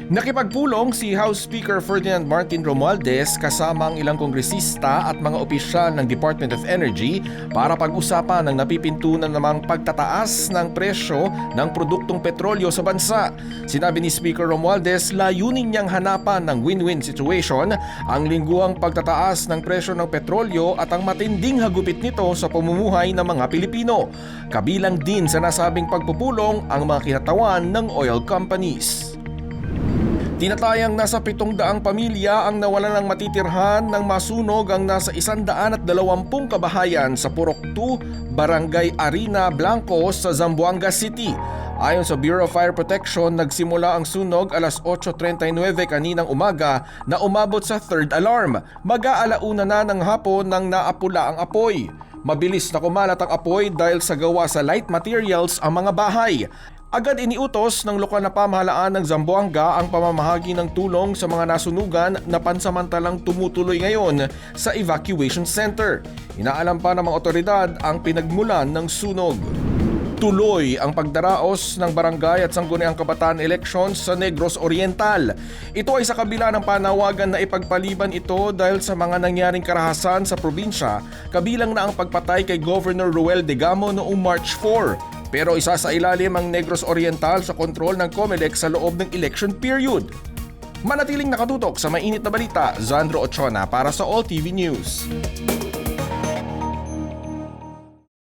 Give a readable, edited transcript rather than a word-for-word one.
Nakipagpulong si House Speaker Ferdinand Martin Romualdez kasama ang ilang kongresista at mga opisyal ng Department of Energy para pag-usapan ang napipintunan namang pagtataas ng presyo ng produktong petrolyo sa bansa. Sinabi ni Speaker Romualdez, layunin niyang hanapan ng win-win situation ang lingguhang pagtataas ng presyo ng petrolyo at ang matinding hagupit nito sa pamumuhay ng mga Pilipino. Kabilang din sa nasabing pagpupulong ang mga kinatawan ng oil companies. Tinatayang nasa 700 pamilya ang nawalan ng matitirhan nang masunog ang nasa 120 kabahayan sa Purok 2, Barangay Arena Blanco sa Zamboanga City. Ayon sa Bureau of Fire Protection, nagsimula ang sunog alas 8:39 kaninang umaga na umabot sa third alarm. Mag-aalauna na ng hapon nang naapula ang apoy. Mabilis na kumalat ang apoy dahil sa gawa sa light materials ang mga bahay. Agad iniutos ng lokal na pamahalaan ng Zamboanga ang pamamahagi ng tulong sa mga nasunugan na pansamantalang tumutuloy ngayon sa evacuation center. Inaalam pa ng mga otoridad ang pinagmulan ng sunog. Tuloy ang pagdaraos ng barangay at sangguniang kabataan elections sa Negros Oriental. Ito ay sa kabila ng panawagan na ipagpaliban ito dahil sa mga nangyaring karahasan sa probinsya, kabilang na ang pagpatay kay Governor Ruel Degamo noong March 4. Pero isa sa ilalim ang Negros Oriental sa kontrol ng COMELEC sa loob ng election period. Manatiling nakatutok sa mainit na balita, Zandro Ochona para sa All TV News.